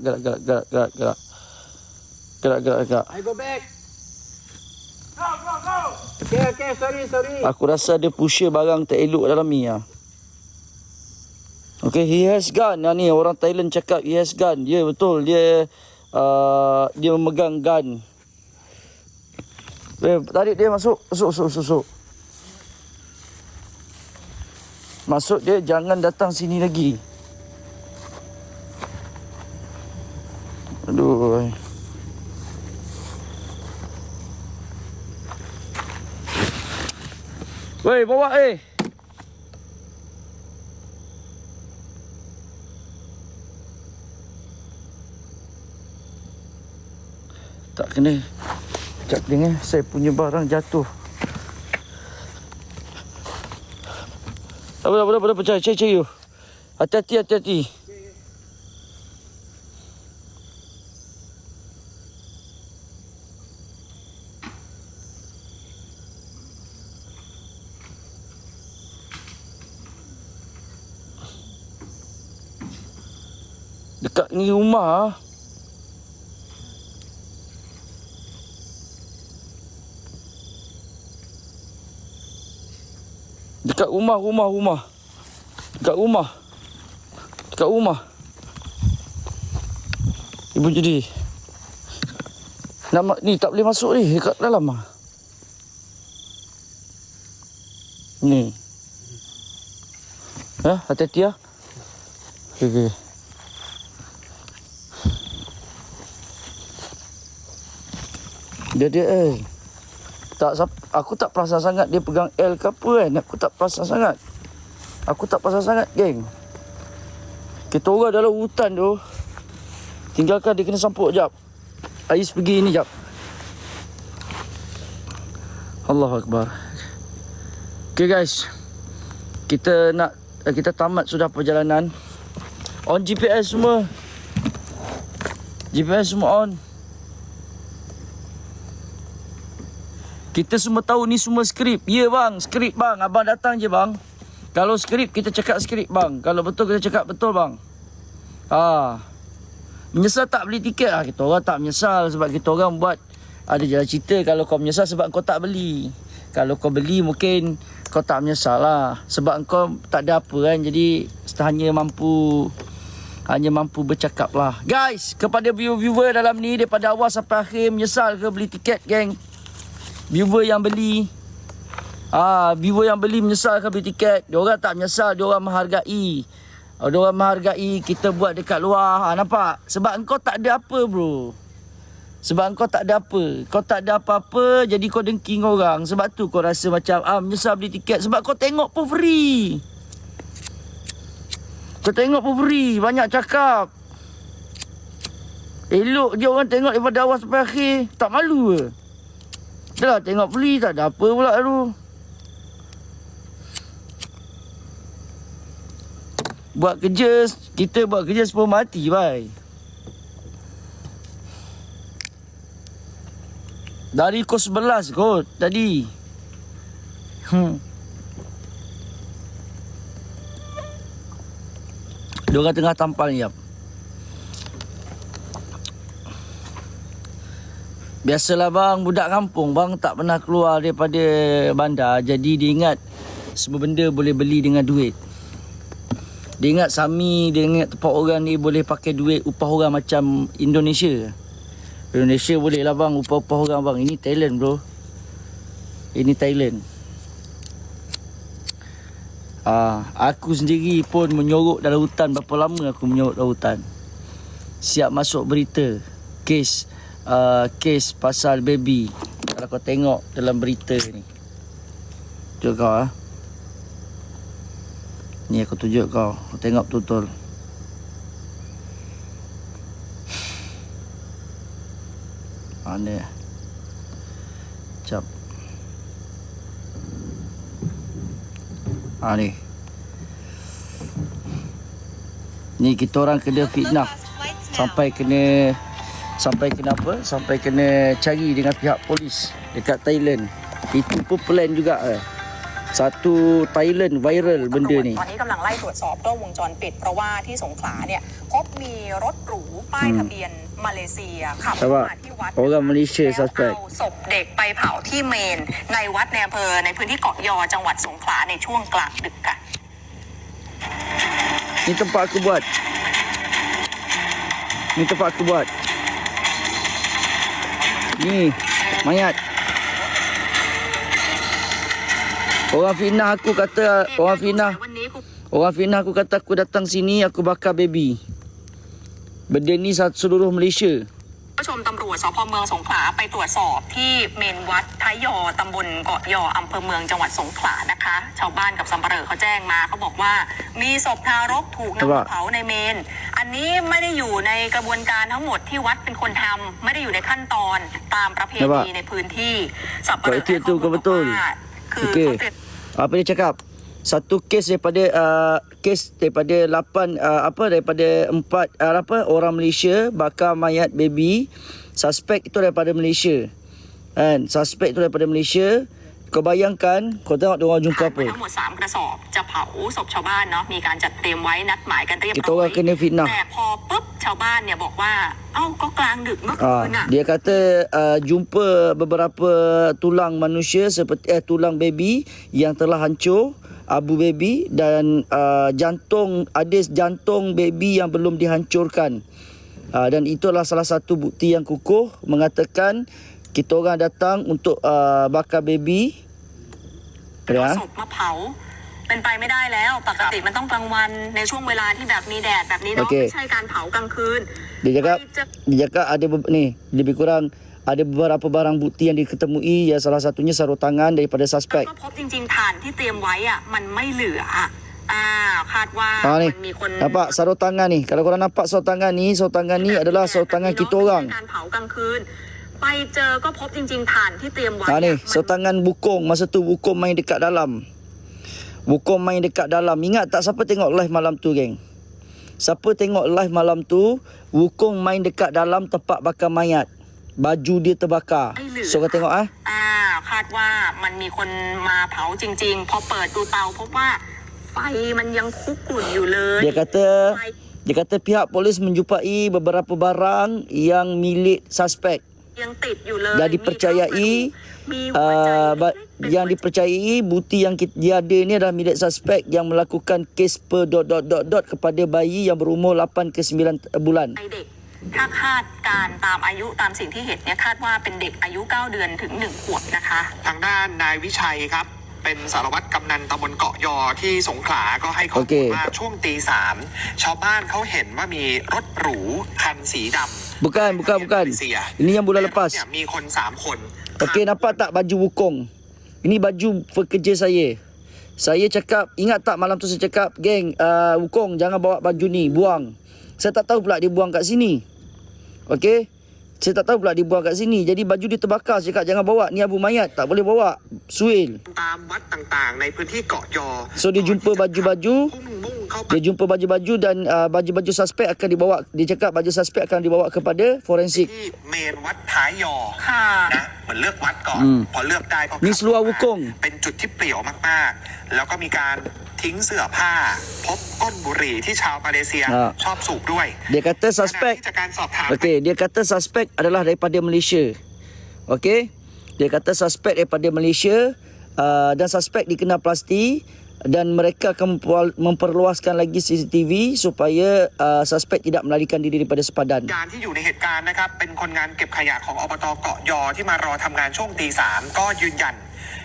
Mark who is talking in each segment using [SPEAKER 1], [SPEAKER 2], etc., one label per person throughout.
[SPEAKER 1] Gerak.
[SPEAKER 2] I go back. Go. Okay, sorry.
[SPEAKER 1] Aku rasa dia pusher barang tak elok dalam ni lah. Okay, he has gun. Ni orang Thailand cakap he has gun. Dia betul, dia memegang gun. Tarik dia masuk. Masuk dia, jangan datang sini lagi. Aduh. Weh, bawa Tak kena. Sekejap dengar, saya punya barang jatuh. Tak apa, percaya you. Hati-hati. Dekat ni rumah. Dekat rumah. Dekat rumah. Ibu jadi. Ni tak boleh masuk ni dekat dalam ah. Ni. Hati-hati ah. Okay. Dia aku tak perasan sangat dia pegang L ke apa kan. Aku tak perasan sangat geng. Kita orang dalam hutan tu. Tinggalkan dia kena sampuk jap. Ais pergi ni jap. Allahu Akbar. Okay guys. Kita tamat sudah perjalanan. On GPS semua. GPS semua on. Kita semua tahu ni semua skrip. Ya bang, skrip bang. Abang datang je bang. Kalau skrip, kita cakap skrip bang. Kalau betul, kita cakap betul bang. Menyesal tak beli tiket lah. Kita orang tak menyesal sebab kita orang buat. Ada jalan cerita kalau kau menyesal sebab kau tak beli. Kalau kau beli mungkin kau tak menyesal lah. Sebab kau tak ada apa kan. Jadi hanya mampu bercakap lah. Guys, kepada viewer dalam ni daripada awal sampai akhir, menyesal ke beli tiket geng? Viewer yang beli menyesal ke beli tiket? Diorang tak menyesal, diorang menghargai. Diorang menghargai kita buat dekat luar. Nampak? Sebab engkau tak ada apa bro. Kau tak ada apa-apa, jadi kau dengki orang. Sebab tu kau rasa macam menyesal beli tiket. Sebab kau tengok pun free. Banyak cakap. Elok je orang tengok daripada awal sampai akhir. Tak malu ke? Dah lah, tengok free tak ada apa pula tu. Kita buat kerja sepuluh mati bhai. Dari kos 11 kot tadi. Diorang tengah tampal ni jap. Biasalah bang, budak kampung bang tak pernah keluar daripada bandar. Jadi dia ingat semua benda boleh beli dengan duit. Dia ingat Sami, dia ingat tempat orang ni boleh pakai duit upah orang macam Indonesia. Indonesia boleh lah bang upah-upah orang bang. Ini Thailand bro. Ini Thailand. Aku sendiri pun menyorok dalam hutan. Berapa lama aku menyorok dalam hutan. Siap masuk berita. Kes pasal baby. Kalau kau tengok dalam berita ni. Tunjuk kau Ni aku tunjuk kau. Kau tengok betul-betul. Ni Jap. Ni Ni kita orang kena fitnah. Sampai kena apa? Sampai kena cari dengan pihak polis dekat Thailand. Itu pun plan juga Satu Thailand viral benda ni.
[SPEAKER 3] ตอนนี้กำลังไล่ตรวจสอบกล้องวงจรปิดเพราะว่าที่สงขลาเนี่ยพบมีรถหรูป้ายทะเบียนมาเลเซียขับ
[SPEAKER 1] แต่ว่า
[SPEAKER 3] มาที่วัด
[SPEAKER 1] orang Malaysia
[SPEAKER 3] แล้ว
[SPEAKER 1] suspect
[SPEAKER 3] เอาศพเด็กไปเผาที่เมนในวัดในอำเภอในพื้นที่เกาะยอจังหวัดสงขลาในช่วงกลางดึกค่ะ
[SPEAKER 1] Ni tempat aku buat. Ni tempat aku buat. Ni mayat. Orang fitnah aku kata, orang fitnah
[SPEAKER 3] วันนี้คุณ
[SPEAKER 1] Orang fitnah aku kata aku datang sini aku bakar baby. Benda ni seluruh Malaysia.
[SPEAKER 3] ผู้ชมตำรวจสพเมืองสงขลาไปตรวจสอบที่เมนวัดท้ายยอตำบลเกาะยออำเภอเมืองจังหวัดสงขลานะคะ ชาวบ้านกับสัมปเหร่อเขาแจ้งมาเขาบอกว่ามีศพทารกถูกนำมาเผาในเมน อันนี้ไม่ได้อยู่ในกระบวนการทั้งหมดที่วัดเป็นคนทำไม่ได้อยู่ในขั้นตอนตามประเพณีในพื้นที่สัมปเหร่อให้ข้อมูลบอกว่าคือเขา
[SPEAKER 1] Okey.
[SPEAKER 3] เตรียม
[SPEAKER 1] Apa dia cakap? Satu kes daripada kes daripada 8 daripada 4 orang Malaysia bakar mayat baby. Suspek itu daripada Malaysia. Kan? Suspek itu daripada Malaysia. Kau bayangkan, kau tengok dia orang jumpa
[SPEAKER 3] ผ่านไป
[SPEAKER 1] apa?
[SPEAKER 3] ทั้งหมด3กระสอบจะเผาศพชาวบ้านเนาะมีการจัดเตรียมไว้นัดหมายกันเรียบ
[SPEAKER 1] Kita
[SPEAKER 3] ร้อ
[SPEAKER 1] orang
[SPEAKER 3] ย
[SPEAKER 1] kena fitnah.
[SPEAKER 3] แต่พอปุ๊บชาวบ้านเนี่ยบอกว่าเอ้าก็กลางดึกเมื่อคืนน่ะ
[SPEAKER 1] Dia kata jumpa beberapa tulang manusia seperti tulang baby yang telah hancur, abu baby dan jantung baby yang belum dihancurkan. Dan itulah salah satu bukti yang kukuh mengatakan kita orang datang untuk bakar baby.
[SPEAKER 3] เอาศพมาเผาเป็นไปไม่ได้แล้วปกติมันต้องกลางวันในช่วงเวลาที่แบบมีแดดแบบนี้เนาะ
[SPEAKER 1] Okey.
[SPEAKER 3] ไม่ใช่การเผากลางคืน
[SPEAKER 1] Dia cakap,
[SPEAKER 3] ไปเจอ
[SPEAKER 1] dia cakap ada ni lebih kurang ada beberapa barang bukti yang diketemui ya salah satunya sarung tangan daripada
[SPEAKER 3] ก็
[SPEAKER 1] suspek.
[SPEAKER 3] พบจริงๆฐานที่เตรียมไว้อ่ะมันไม่เหลือคาดว่า
[SPEAKER 1] Ni
[SPEAKER 3] มันมีคน
[SPEAKER 1] nampak sarung tangan ni. Kalau korang nampak sarung tangan ni adalah sarung tangan kita orang.
[SPEAKER 3] การเผากลางคืนไปเจอก็พบจริงๆฐานที่เตรียมไว้
[SPEAKER 1] Ni
[SPEAKER 3] อะ
[SPEAKER 1] sarung tangan bukong. Masa tu bukong main dekat dalam. Bukong main dekat dalam. Ingat tak siapa tengok live malam tu, geng? Siapa tengok live malam tu, Wukong main dekat dalam tempat bakar mayat. Baju dia terbakar. So kau tengok
[SPEAKER 3] คาดว่ามันมีคนมาเผาจริงๆพอเปิดดูเตาพบว่าไฟมันยังคุกรุ่นอยู่เลย
[SPEAKER 1] Dia kata pihak polis menjumpai beberapa barang yang milik suspek
[SPEAKER 3] ยังติดอยู่เลย
[SPEAKER 1] dan dipercayai
[SPEAKER 3] มีหัวใจเล็กๆเป็น
[SPEAKER 1] yang dipercayai bukti yang dia ada ni adalah milik suspek yang melakukan kes per ... kepada bayi yang berumur 8 ke 9 bulan.
[SPEAKER 3] ไอเด็กถ้าคาดการตามอายุตามสิ่งที่เห็นเนี่ยคาดว่าเป็นเด็กอายุ9 เดือนถึง1 ขวบนะคะ
[SPEAKER 4] ทางด้านนายวิชัยครับ เป็นสารวัตรกำนันตำบลเกาะยอที่สงขลาก็ให้ข้อมูลว่าช่วงตี 3ชาวบ้านเขาเห็นว่ามีรถหรูคันสีดำ
[SPEAKER 1] Bukan. Ini yang bulan lepas.
[SPEAKER 4] เนี่ยมีคน3 คน
[SPEAKER 1] Okey, nampak tak baju Wukong? Ini baju pekerja saya. Saya cakap, ingat tak malam tu saya cakap, geng, Wukong jangan bawa baju ni, buang. Saya tak tahu pula dia buang kat sini. Okey? Saya tak tahu pula dia buang kat sini. Jadi baju dia terbakar. Saya cakap jangan bawa. Ni abu mayat. Tak boleh bawa. Suil.
[SPEAKER 4] ตามวัดต่างๆ ในพื้นที่เกาะยอ
[SPEAKER 1] So dia jumpa baju-baju.
[SPEAKER 4] มุ่งเข้าไป
[SPEAKER 1] Dia jumpa baju-baju dan baju-baju suspek akan dibawa. Dia cakap baju suspek akan dibawa kepada forensik.
[SPEAKER 4] ที่เมนวัดท้ายยอ
[SPEAKER 3] ค่ะ
[SPEAKER 4] นะเหมือนเลือกวัดก่อน พอเลือกได้ก็
[SPEAKER 1] นี่สลัววุกง
[SPEAKER 4] เป็นจุดที่เปลี่ยวมากๆ แล้วก็มีการทิ้งเสื้อผ้า พบก้นบุหรี่ที่ชาวมาเลเซียชอบสูบด้วย
[SPEAKER 1] Dia kata
[SPEAKER 4] ขณะ
[SPEAKER 1] suspek.
[SPEAKER 4] ที่จากการสอบถาม
[SPEAKER 1] Okey, dia kata suspek adalah daripada Malaysia. Okey? Dia kata suspek daripada Malaysia dan suspek dikenal pasti dan mereka akan memperluaskan lagi CCTV supaya suspek tidak melarikan diri daripada sepadan.
[SPEAKER 4] การที่อยู่ในเหตุการณ์นะครับเป็นคนงานเก็บขยะของอบตเกาะยอที่มารอทำงานช่วงตี 3ก็ยืนยัน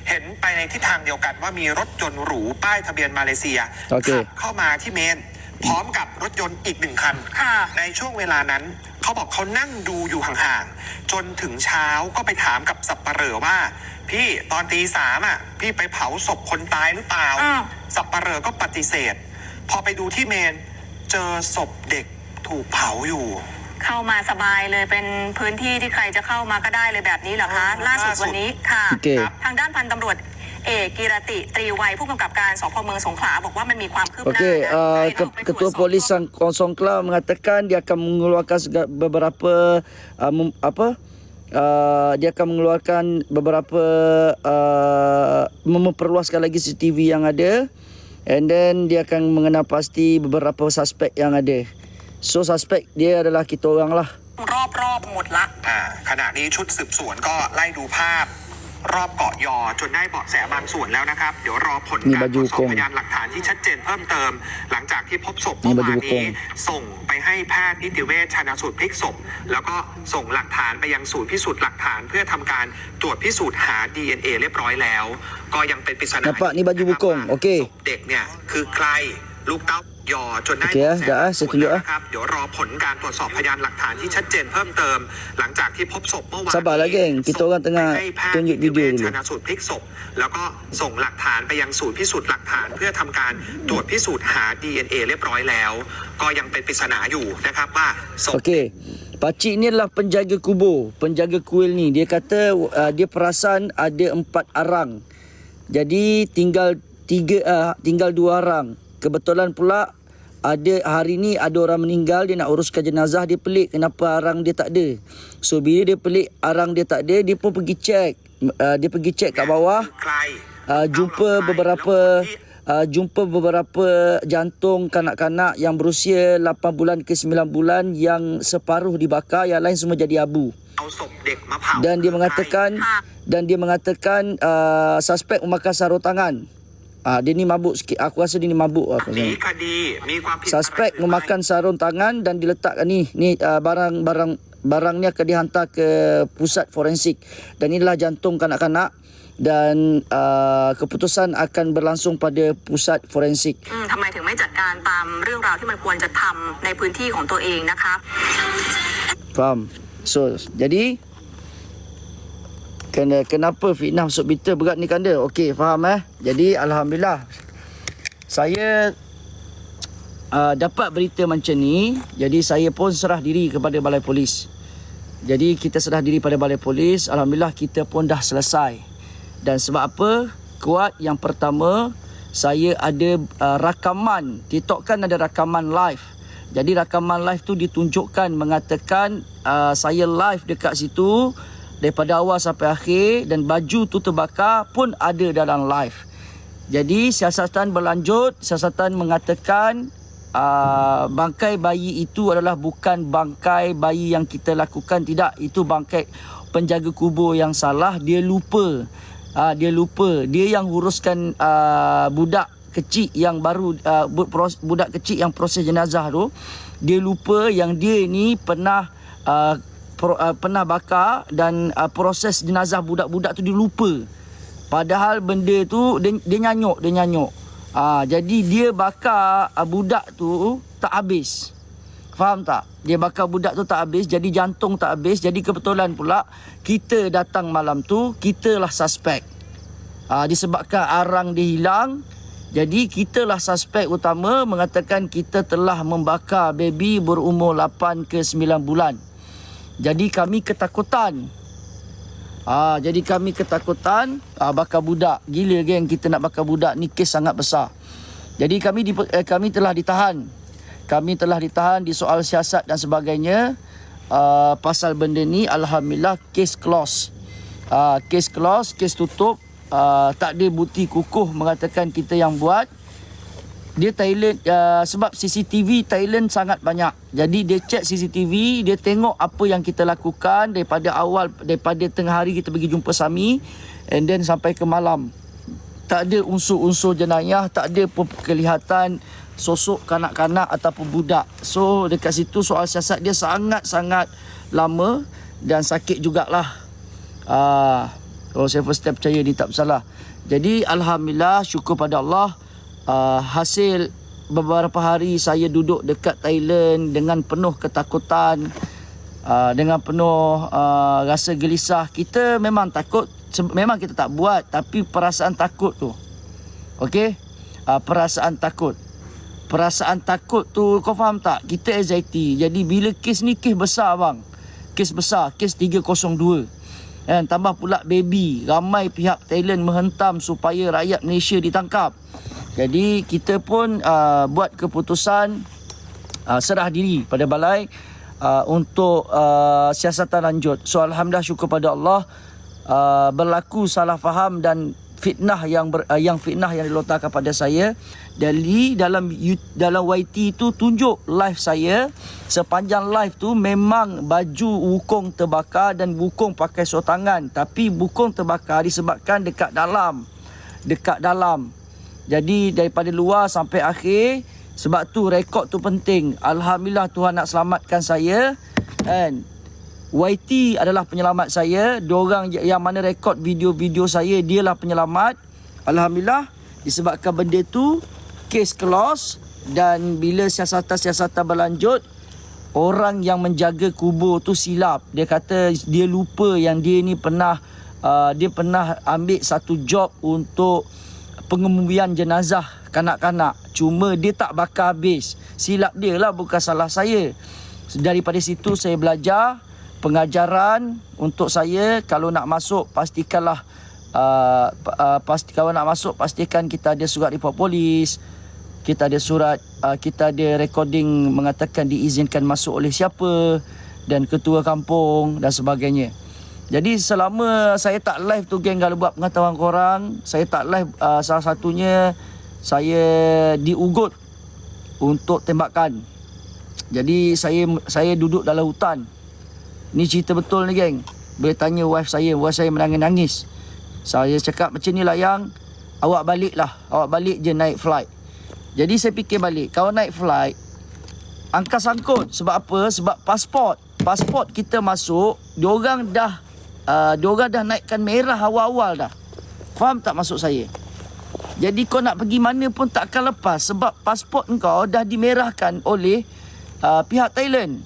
[SPEAKER 4] เห็นไปในทิศทางเดียวกันว่ามีรถยนต์หรูป้ายทะเบียนมาเลเซีย
[SPEAKER 1] โอเค
[SPEAKER 4] ขับเข้ามาที่เมน พร้อมกับรถยนต์อีก1 คัน
[SPEAKER 3] ค่ะ
[SPEAKER 4] ในช่วงเวลานั้นเขาบอกเขานั่งดูอยู่ห่างๆจนถึงเช้าก็ไปถามกับสับปะเหร่อว่า พี่ตอนตี 3พี่ไปเผาศพคนตายหรือเปล่า สับปะเหร่อก็ปฏิเสธ พอไปดูที่เมนเจอศพเด็กถูกเผาอยู่
[SPEAKER 3] เข้ามาสบายเลยเป็นพื้นที่ที่ใครจะเข้ามาก็ได้เลยแบบนี้เหรอคะ ล่าสุดวันนี้ค่ะ
[SPEAKER 1] โอเค
[SPEAKER 3] ทางด้านพันตำรวจเอกกิรติตรีวัยผู้กำกับการสพเมืองสงขลาบอกว่ามันมีความคืบหน้า
[SPEAKER 1] Okey,
[SPEAKER 3] นะให้เราไปตรวจ
[SPEAKER 1] Ketua
[SPEAKER 3] สอบ
[SPEAKER 1] Polis Songkla mengatakan dia akan mengeluarkan beberapa dia akan mengeluarkan beberapa memperluaskan lagi CCTV yang ada, and then dia akan mengenal pasti beberapa suspek yang ada. So suspek dia adalah kita orang lah.
[SPEAKER 3] รอบๆหมดละ
[SPEAKER 4] ขณะนี้ชุดสืบสวนก็ไล่ดูภาพรอบเกาะยอจนได้เบาะแสบางส่วนแล้วนะครับเดี๋ยวรอผลการตรวจสอบพยานหลักฐานที่ชัดเจนเพิ่มเติมหลังจากที่พบศพเมื่อวานนี้ส่งไปให้แพทย์นิติเวชชันสูตรพลิกศพแล้วก็ส่งหลักฐานไปยังศูนย์พิสูจน์หลักฐานเพื่อทำการตรวจพิสูจน์หา DNA เรียบร้อยแล้วก็ยังเป็นปริศนา
[SPEAKER 1] Nampak ni baju bukong. Okey.
[SPEAKER 4] ศพเด็กเนี่ยคือใครลูกเต้ายอจนได้
[SPEAKER 1] Okey, dah saya tunjuk
[SPEAKER 4] นะครับเดี๋ยวรอผลการตรวจสอบพยานหลักฐานที่ชัดเจนเพิ่มเติมหลังจากที่พบศพเมื่อวาน
[SPEAKER 1] Sabarlah geng, kita orang tengah tunjuk video dulu.
[SPEAKER 4] ชันสูตรพลิกศพแล้วก็ส่งหลักฐานไปยังศูนย์พิสูจน์หลักฐานเพื่อทำการตรวจพิสูจน์หา DNA เรียบร้อยแล้วก็ยังเป็นปริศนาอยู่นะครับว่าศพ
[SPEAKER 1] Okey. Pakcik ni adalah penjaga kubur, penjaga kuil ni. Dia kata dia perasan ada 4 arang. Jadi tinggal 2 arang. Kebetulan pula ada hari ni ada orang meninggal, dia nak uruskan jenazah, dia pelik kenapa arang dia tak ada. So bila dia pelik arang dia tak ada, dia pun pergi cek. Dia pergi cek kat bawah.
[SPEAKER 4] ใคร
[SPEAKER 1] Jumpa beberapa jantung kanak-kanak yang berusia 8 bulan ke 9 bulan yang separuh dibakar, yang lain semua jadi abu.
[SPEAKER 4] เอาศพเด็กมาเผา
[SPEAKER 1] Dan dia mengatakan suspek memakan sarung tangan. Dia ni mabuk sikit. Aku rasa dia ni mabuk.
[SPEAKER 4] หนีคดีมีความผิด
[SPEAKER 1] Suspek memakan sarung tangan dan diletakkan ni barang ni akan dihantar ke pusat forensik. Dan inilah jantung kanak-kanak dan keputusan akan berlangsung pada pusat forensik.
[SPEAKER 3] ทำไมถึงไม่จัดการตามเรื่องราวที่มันควรจะทำในพื้นที่ของตัวเองนะคะ
[SPEAKER 1] Faham? So, jadi kenapa fitnah masuk berita berat ni kanda? Okey, faham Jadi alhamdulillah saya dapat berita macam ni. Jadi saya pun serah diri kepada balai polis. Jadi kita serah diri pada balai polis. Alhamdulillah kita pun dah selesai. Dan sebab apa? Kuat yang pertama, saya ada rakaman. TikTok kan ada rakaman live. Jadi rakaman live tu ditunjukkan mengatakan saya live dekat situ daripada awal sampai akhir, dan baju tu terbakar pun ada dalam live. Jadi siasatan berlanjut. Siasatan mengatakan bangkai bayi itu adalah bukan bangkai bayi yang kita lakukan. Tidak, itu bangkai penjaga kubur yang salah. Dia lupa. Dia yang uruskan budak kecil yang baru budak kecil yang proses jenazah tu. Dia lupa yang dia ni pernah bakar dan proses jenazah budak-budak tu dia lupa. Padahal benda tu dia nyanyuk. Jadi dia bakar budak tu tak habis. Faham tak? Dia bakar budak tu tak habis, jadi jantung tak habis. Jadi kebetulan pula kita datang malam tu, kitalah suspek. Disebabkan arang dia hilang, jadi kitalah suspek utama, mengatakan kita telah membakar baby berumur 8 ke 9 bulan. Jadi kami ketakutan. Bakar budak. Gila geng, kita nak bakar budak ni kes sangat besar. Jadi kami telah ditahan. Kami telah ditahan di soal siasat dan sebagainya. Pasal benda ni alhamdulillah kes close. Kes tutup. Tak ada bukti kukuh mengatakan kita yang buat. Dia Thailand, sebab CCTV Thailand sangat banyak. Jadi dia cek CCTV, dia tengok apa yang kita lakukan daripada awal, daripada tengah hari kita pergi jumpa Sami, and then sampai ke malam. Tak ada unsur-unsur jenayah, tak ada kelihatan sosok kanak-kanak ataupun budak. So dekat situ soal siasat dia sangat-sangat lama dan sakit jugalah. Kalau saya first step percaya dia tak bersalah. Jadi alhamdulillah, syukur pada Allah. Hasil beberapa hari saya duduk dekat Thailand dengan penuh ketakutan, dengan penuh rasa gelisah. Kita memang takut, memang kita tak buat, tapi perasaan takut tu, okey, perasaan takut tu, kau faham tak? Kita anxiety. Jadi bila kes ni kes besar bang, kes besar, kes 302. Dan tambah pula baby, ramai pihak Thailand menghentam supaya rakyat Malaysia ditangkap. Jadi kita pun buat keputusan serah diri pada balai. untuk siasatan lanjut. So alhamdulillah, syukur pada Allah, berlaku salah faham dan fitnah yang dilontarkan pada saya. Dalam YT tu tunjuk live saya, sepanjang live tu memang baju wukong terbakar dan wukong pakai sarung tangan, tapi wukong terbakar disebabkan dekat dalam. Jadi daripada luar sampai akhir, sebab tu rekod tu penting. Alhamdulillah, Tuhan nak selamatkan saya, kan. YT adalah penyelamat saya. Diorang yang mana rekod video-video saya, dialah penyelamat. Alhamdulillah, disebabkan benda tu kes close. Dan bila siasatan berlanjut, orang yang menjaga kubur tu silap. Dia kata dia lupa yang dia ni pernah ambil satu job untuk pengemudian jenazah kanak-kanak. Cuma dia tak bakar habis. Silap dia lah, bukan salah saya. Daripada situ saya belajar pengajaran untuk saya. Kalau nak masuk, pastikanlah kalau nak masuk, pastikan kita ada surat report polis, kita ada surat, kita ada recording mengatakan diizinkan masuk oleh siapa dan ketua kampung dan sebagainya. Jadi selama saya tak live tu, geng, kalau buat pengetahuan korang, saya tak live, salah satunya saya diugut untuk tembakan. Jadi saya duduk dalam hutan. Ni cerita betul ni, geng. Boleh tanya wife saya menangis-nangis. Saya cakap macam ni lah, yang awak balik je naik flight. Jadi saya fikir balik, kalau naik flight, angka sangkut. Sebab apa? Sebab pasport kita masuk, diorang dah naikkan merah awal-awal dah. Faham tak maksud saya? Jadi kau nak pergi mana pun tak akan lepas, sebab pasport kau dah dimerahkan oleh pihak Thailand.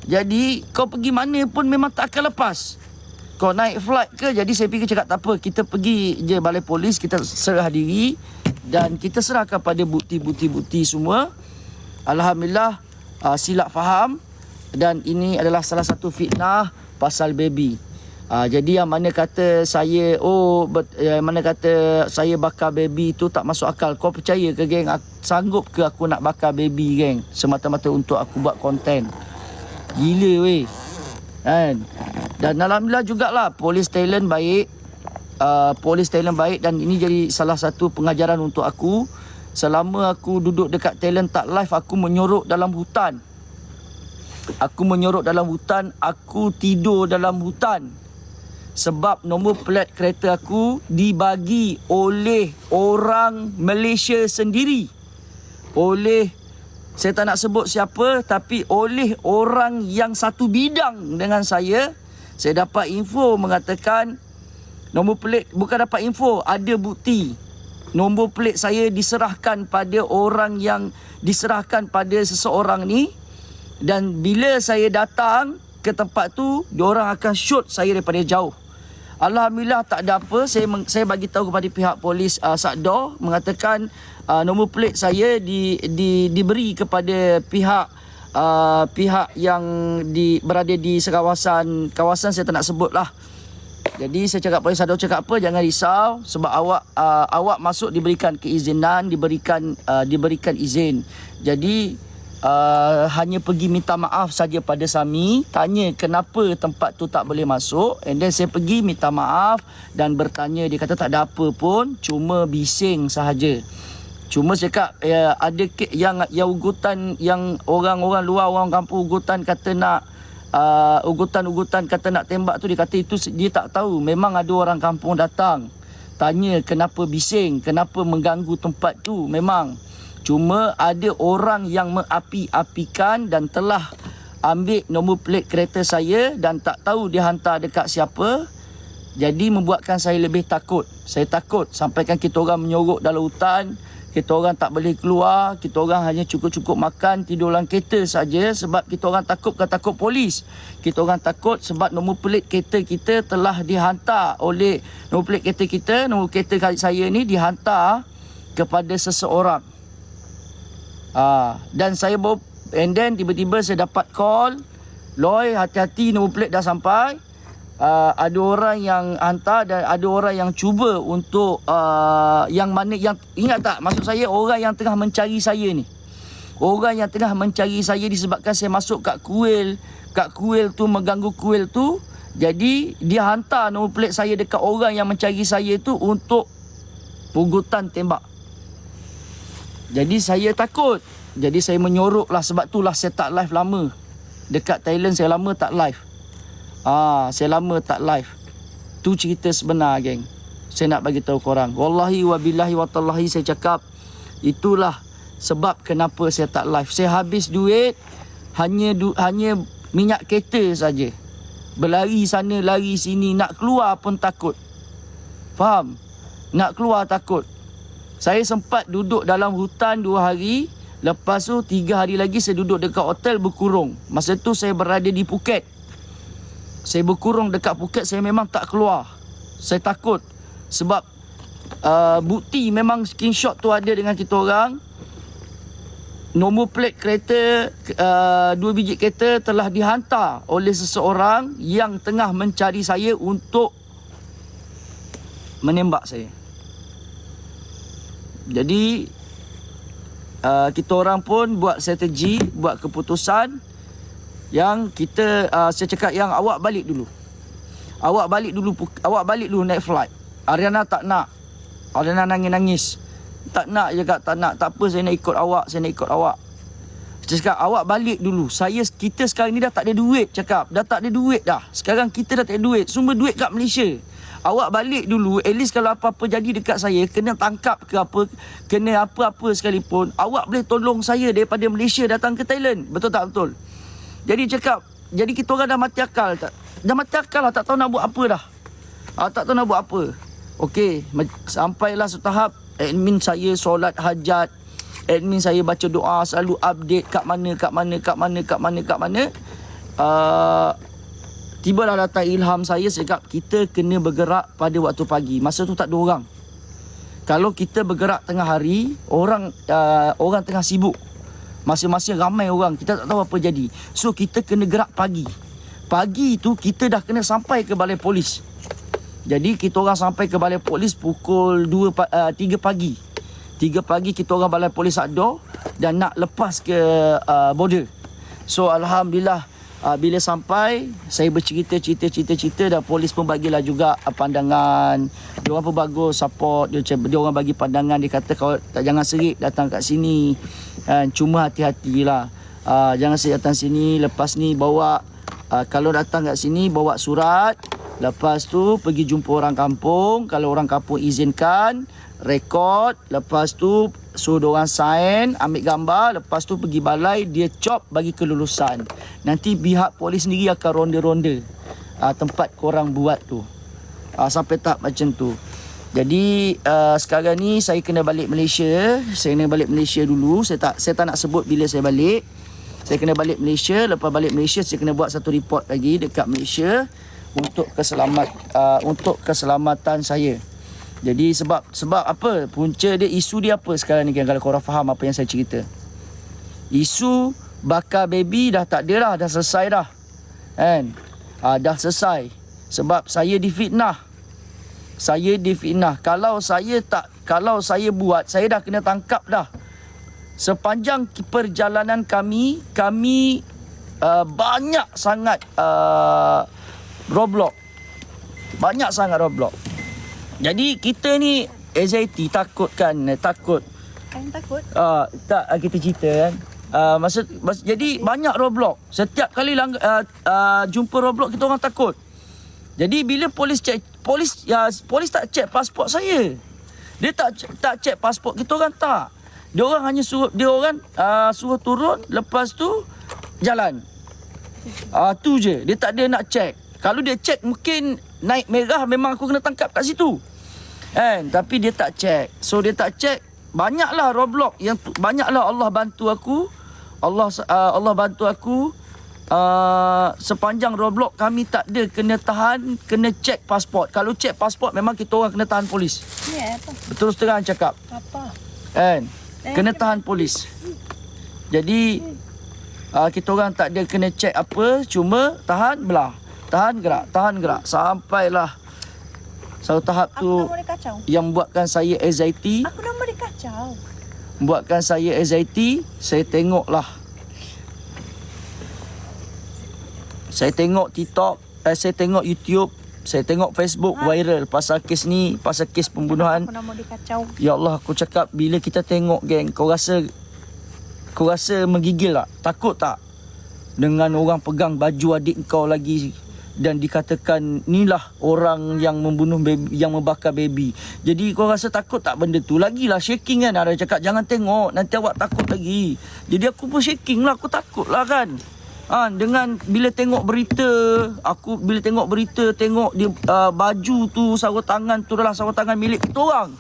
[SPEAKER 1] Jadi kau pergi mana pun memang tak akan lepas. Kau naik flight ke? Jadi saya fikir, cakap tak apa, kita pergi je balai polis, kita serah diri dan kita serahkan pada bukti-bukti semua. Alhamdulillah, silap faham, dan ini adalah salah satu fitnah pasal baby. Jadi yang mana kata saya saya bakar baby tu tak masuk akal. Kau percaya ke, geng? Sanggup ke aku nak bakar baby, geng, semata-mata untuk aku buat konten? Gila weh, kan? Dan alhamdulillah jugalah polis Thailand baik. Dan ini jadi salah satu pengajaran untuk aku. Selama aku duduk dekat Thailand tak live, aku menyorok dalam hutan. Aku tidur dalam hutan. Sebab nombor plat kereta aku dibagi oleh orang Malaysia sendiri. Saya tak nak sebut siapa, tapi oleh orang yang satu bidang dengan saya. Saya dapat info mengatakan nombor pelik, bukan dapat info, ada bukti. Nombor pelik saya diserahkan pada orang yang diserahkan pada seseorang ni. Dan bila saya datang ke tempat tu, diorang akan shoot saya daripada jauh. Alhamdulillah tak ada apa. Saya bagi tahu kepada pihak polis Sakdor, mengatakan nombor pelik saya diberi kepada pihak yang berada di kawasan saya tak nak sebut lah. Jadi saya cakap polis Sakdor, cakap apa, jangan risau, sebab awak masuk diberikan keizinan, diberikan izin. Jadi hanya pergi minta maaf saja pada Sami, tanya kenapa tempat tu tak boleh masuk, and then saya pergi minta maaf dan bertanya. Dia kata tak ada apa pun, cuma bising sahaja. Cuma cakap ada yang ugutan, yang orang-orang luar, orang kampung ugutan kata nak ugutan kata nak tembak tu. Dia kata itu dia tak tahu, memang ada orang kampung datang tanya kenapa bising, kenapa mengganggu tempat tu. Memang cuma ada orang yang mengapi-apikan dan telah ambil nombor pelik kereta saya dan tak tahu dia hantar dekat siapa. Jadi membuatkan saya lebih takut. Saya takut sampaikan kita orang menyorok dalam hutan, kita orang tak boleh keluar, kita orang hanya cukup-cukup makan, tidur dalam kereta saja, sebab kita orang takut, bukan takut polis. Kita orang takut sebab nombor pelik kereta kita telah dihantar oleh nombor kereta saya ni dihantar kepada seseorang. Dan saya bawa, and then tiba-tiba saya dapat call, Loy, hati-hati, nombor pelik dah sampai. Ada orang yang hantar dan ada orang yang cuba untuk yang ingat tak, maksud saya orang yang tengah mencari saya ni. Orang yang tengah mencari saya disebabkan saya masuk kat kuil tu, mengganggu kuil tu. Jadi dia hantar nombor plate saya dekat orang yang mencari saya tu untuk pugutan tembak. Jadi saya takut. Jadi saya menyorok lah, sebab itulah saya tak live lama. Dekat Thailand saya lama tak live. Saya lama tak live. Tu cerita sebenar, geng. Saya nak bagi tahu korang. Wallahi wabillahi watallahi saya cakap, itulah sebab kenapa saya tak live. Saya habis duit hanya minyak kereta saja. Berlari sana lari sini, nak keluar pun takut. Faham? Nak keluar takut. Saya sempat duduk dalam hutan 2 hari. Lepas tu 3 hari lagi saya duduk dekat hotel berkurung. Masa tu saya berada di Phuket. Saya berkurung dekat Phuket, saya memang tak keluar. Saya takut. Sebab bukti memang screenshot tu ada dengan kita orang. Nombor plate kereta, 2 biji kereta telah dihantar oleh seseorang yang tengah mencari saya untuk menembak saya. Jadi kita orang pun buat strategi, buat keputusan yang kita saya cakap yang awak balik dulu. Awak balik dulu naik flight. Ariana tak nak. Ariana nangis-nangis. Tak nak je kak, tak nak. Tak apa, saya nak ikut awak, saya nak ikut awak. Saya cakap awak balik dulu. Kita sekarang ni dah tak ada duit, cakap. Dah tak ada duit dah. Sekarang kita dah tak ada duit. Semua duit kat Malaysia. Awak balik dulu, at least kalau apa-apa jadi dekat saya, kena tangkap ke apa, kena apa-apa sekalipun, awak boleh tolong saya daripada Malaysia datang ke Thailand. Betul tak betul? Jadi cakap, jadi kita orang dah mati akal tak? Dah mati akal lah, tak tahu nak buat apa dah. Tak tahu nak buat apa. Okey, sampailah setahap admin saya solat hajat, admin saya baca doa, selalu update kat mana. Tibalah datang ilham saya cakap kita kena bergerak pada waktu pagi. Masa tu tak ada orang. Kalau kita bergerak tengah hari, orang tengah sibuk. Masing-masing ramai orang, kita tak tahu apa jadi. So kita kena gerak pagi. Pagi tu kita dah kena sampai ke balai polis. Jadi kita orang sampai ke balai polis pukul 3 pagi. 3 pagi kita orang balai polis ada dan nak lepas ke border. So alhamdulillah, bila sampai, saya bercerita dan polis pun bagilah juga pandangan. Dia orang pun bagus support, dia orang bagi pandangan. Dia kata kau jangan serik datang kat sini, cuma hati-hatilah, jangan serik datang sini. Lepas ni bawa, kalau datang kat sini bawa surat. Lepas tu pergi jumpa orang kampung. Kalau orang kampung izinkan, rekod. Lepas tu suruh diorang sign, ambil gambar. Lepas tu pergi balai, dia chop bagi kelulusan. Nanti pihak polis sendiri akan ronda-ronda tempat korang buat tu, sampai tahap macam tu. Jadi sekarang ni saya kena balik Malaysia. Saya kena balik Malaysia dulu. Saya tak nak sebut bila saya balik. Saya kena balik Malaysia. Lepas balik Malaysia, saya kena buat satu report lagi dekat Malaysia untuk keselamatan saya. Jadi sebab apa? Punca dia, isu dia apa sekarang ni kan, kalau korang faham apa yang saya cerita. Isu bakar baby dah tak ada dah, dah selesai dah. Kan? Dah selesai. Sebab saya difitnah. Kalau saya buat, saya dah kena tangkap dah. Sepanjang perjalanan kami banyak sangat roadblock. Banyak sangat roadblock. Jadi kita ni anxiety, takut kan? Takut.
[SPEAKER 5] Kan takut?
[SPEAKER 1] Tak, kita cerita kan. Jadi banyak roadblock. Setiap kali jumpa roadblock, kita orang takut. Jadi bila polis tak check pasport saya. Dia tak check pasport kita orang, tak. Dia orang hanya suruh turun, lepas tu jalan. Tu je. Dia tak ada nak check. Kalau dia check mungkin naik merah, memang aku kena tangkap kat situ. Tapi dia tak check. So dia tak check. Banyaklah roadblock banyaklah. Allah bantu aku. Allah bantu aku. Sepanjang roadblock kami tak ada kena tahan, kena check pasport. Kalau check pasport memang kita orang kena tahan polis.
[SPEAKER 5] Apa?
[SPEAKER 1] Betul terang cakap.
[SPEAKER 5] Apa?
[SPEAKER 1] Kena tahan polis. Jadi kita orang tak ada kena check apa, cuma tahan belah. Tahan gerak. Sampailah satu tahap tu yang buatkan saya anxiety.
[SPEAKER 5] Aku dah boleh kacau.
[SPEAKER 1] buatkan saya anxiety. Saya tengoklah. Saya tengok TikTok, saya tengok YouTube, saya tengok Facebook viral pasal kes ni, pasal kes pembunuhan.
[SPEAKER 5] Aku nak mau dikacau.
[SPEAKER 1] Ya Allah, aku cakap bila kita tengok geng, kau rasa menggigil tak? Takut tak? Dengan orang pegang baju adik kau lagi dan dikatakan inilah orang yang membunuh baby, yang membakar baby. Jadi kau rasa takut tak benda tu? Lagilah shaking kan. Ada cakap jangan tengok, nanti awak takut lagi. Jadi aku pun shaking lah, aku takut lah kan. Dengan bila tengok berita, tengok dia baju tu, sarung tangan tu adalah sarung tangan milik kita orang.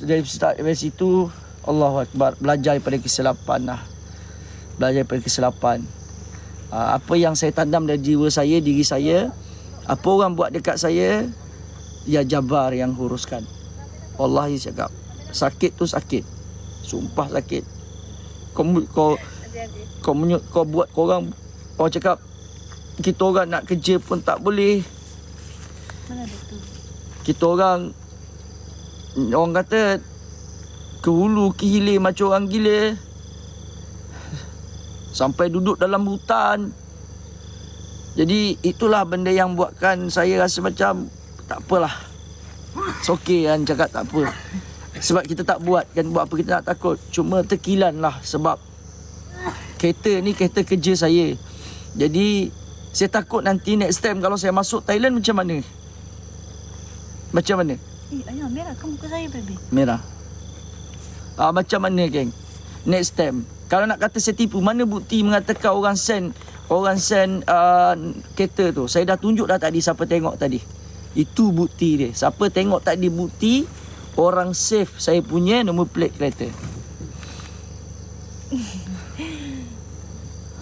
[SPEAKER 1] Dari situ Allahu Akbar, belajar daripada kesilapan lah. Apa yang saya tandam dari jiwa saya, diri saya, apa orang buat dekat saya, ya Jabar yang uruskan. Wallahi cakap, sakit tu sakit. Sumpah sakit. Kau buat korang cakap kita orang nak kerja pun tak boleh.
[SPEAKER 5] Mana ada tu?
[SPEAKER 1] Kita orang kata ke hulu ke hilir macam orang gila. Sampai duduk dalam hutan. Jadi itulah benda yang buatkan saya rasa macam tak apalah. It's okay kan cakap tak apa. Sebab kita tak buat kan, buat apa kita nak takut. Cuma terkilan lah sebab kereta ni kereta kerja saya. Jadi saya takut nanti next time kalau saya masuk Thailand macam mana? Macam mana?
[SPEAKER 5] Ayah merah kan muka saya baby.
[SPEAKER 1] Merah. Macam mana geng? Next time kalau nak kata saya tipu, mana bukti mengatakan orang send kereta tu? Saya dah tunjuk dah tadi siapa tengok tadi. Itu bukti dia. Siapa tengok tadi bukti orang save saya punya nombor plate kereta.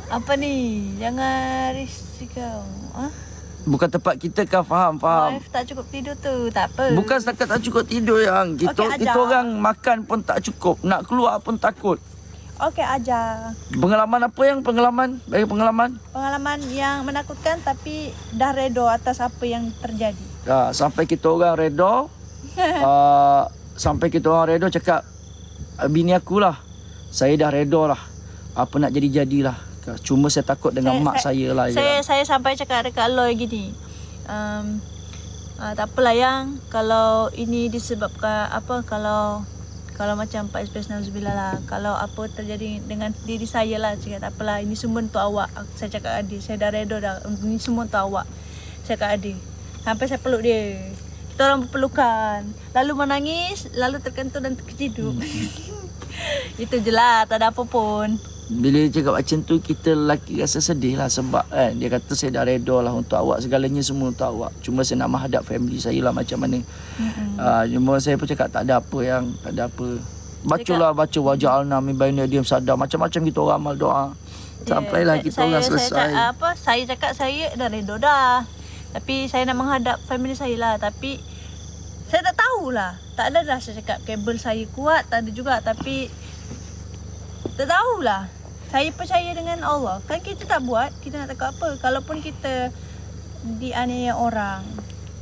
[SPEAKER 5] Apa ni? Jangan risiko.
[SPEAKER 1] Bukan tempat kita kan, faham.
[SPEAKER 5] Wife tak cukup tidur tu, tak apa.
[SPEAKER 1] Bukan setakat tak cukup tidur yang kita orang makan pun tak cukup, nak keluar pun takut.
[SPEAKER 5] Okey, ajar.
[SPEAKER 1] Pengalaman apa yang pengalaman
[SPEAKER 5] yang menakutkan tapi dah redo atas apa yang terjadi.
[SPEAKER 1] Sampai kita orang redo. Sampai kita orang redo cakap bini akulah, saya dah redo lah. Apa nak jadi-jadilah. Cuma saya takut dengan mak saya lah.
[SPEAKER 5] Saya sampai cakap dekat Aloy gini. Tak apalah yang kalau ini disebabkan apa, kalau macam Pak SPS Nauzubillah lah, kalau apa terjadi dengan diri saya lah, cakap tak apalah, ini semua untuk awak. Saya cakap Adi, saya dah redo dah, ini semua untuk awak. Saya cakap Adi. Sampai saya peluk dia. Kita orang berpelukan, lalu menangis, lalu terkentut dan terkejut. Itu je lah, tak ada apa pun.
[SPEAKER 1] Bila dia cakap macam tu, kita lelaki rasa sedih lah. Sebab kan dia kata saya dah reda lah untuk awak, segalanya semua untuk awak. Cuma saya nak menghadap family saya lah macam mana. Cuma saya pun cakap tak ada apa yang, tak ada apa. Baca waja'alna min baini aydihim sadda, macam-macam kita orang amal doa. Sampailah kita orang selesai.
[SPEAKER 5] Saya cakap saya dah reda dah. Tapi saya nak menghadap family saya lah. Tapi saya tak tahulah. Tak ada dah saya cakap kabel saya kuat, tak ada juga. Tapi tak tahulah. Saya percaya dengan Allah. Kan kita tak buat, kita nak takut apa. Kalaupun kita dianiaya orang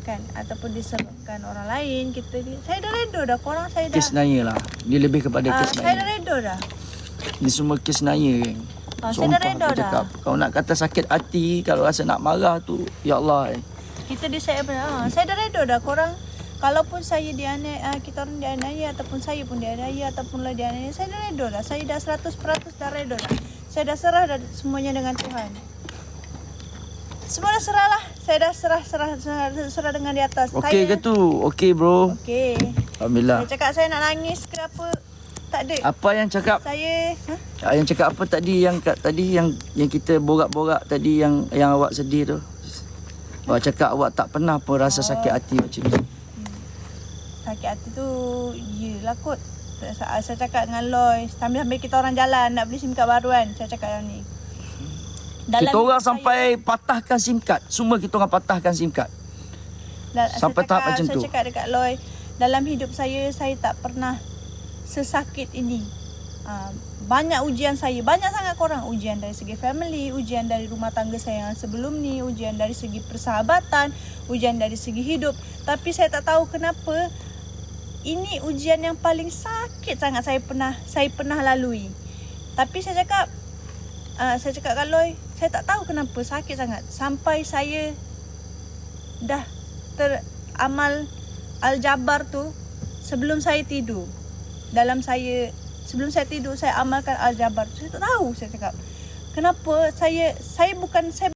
[SPEAKER 5] kan, ataupun disebabkan orang lain, saya dah reda dah. Korang saya dah.
[SPEAKER 1] Kes naya lah. Dia lebih kepada kes naya.
[SPEAKER 5] Saya dah reda dah.
[SPEAKER 1] Ini semua kes naya kan.
[SPEAKER 5] Saya dah reda dah.
[SPEAKER 1] Kau nak kata sakit hati, kalau rasa nak marah tu, ya Allah.
[SPEAKER 5] Kita decide apa. Saya dah reda dah. Korang, kalaupun saya dianiaya, kita orang dianiaya, ataupun saya pun dianiaya, ataupun lah dianiaya, saya dah reda dah. Saya dah 100% dah reda dah. Saya dah serah dah semuanya dengan Tuhan. Semua dah serah lah. Saya dah serah dengan di atas.
[SPEAKER 1] Okey ke tu? Okey bro.
[SPEAKER 5] Okey.
[SPEAKER 1] Alhamdulillah.
[SPEAKER 5] Saya cakap saya nak nangis ke apa, tak ada.
[SPEAKER 1] Apa yang cakap?
[SPEAKER 5] Saya
[SPEAKER 1] Yang cakap apa tadi yang kita borak-borak tadi yang awak sedih tu? Awak cakap awak tak pernah pun rasa sakit hati macam ni.
[SPEAKER 5] Sakit hati tu yelah kot. Saya cakap dengan Loy, sambil kita orang jalan nak beli SIM card baru kan. Saya cakap yang ni.
[SPEAKER 1] Kita orang sampai patahkan SIM card. Semua kita orang patahkan SIM card. Sampai tahap macam tu.
[SPEAKER 5] Saya cakap dekat Loy, dalam hidup saya tak pernah sesakit ini. Banyak ujian saya, banyak sangat korang. Ujian dari segi family, ujian dari rumah tangga saya yang sebelum ni, ujian dari segi persahabatan, ujian dari segi hidup. Tapi saya tak tahu kenapa ini ujian yang paling sakit sangat saya pernah lalui. Tapi saya cakap Kak Loy, saya tak tahu kenapa sakit sangat sampai saya dah teramal Al-Jabar tu sebelum saya tidur. Sebelum saya tidur saya amalkan Al-Jabar. Saya tak tahu, saya cakap. Kenapa saya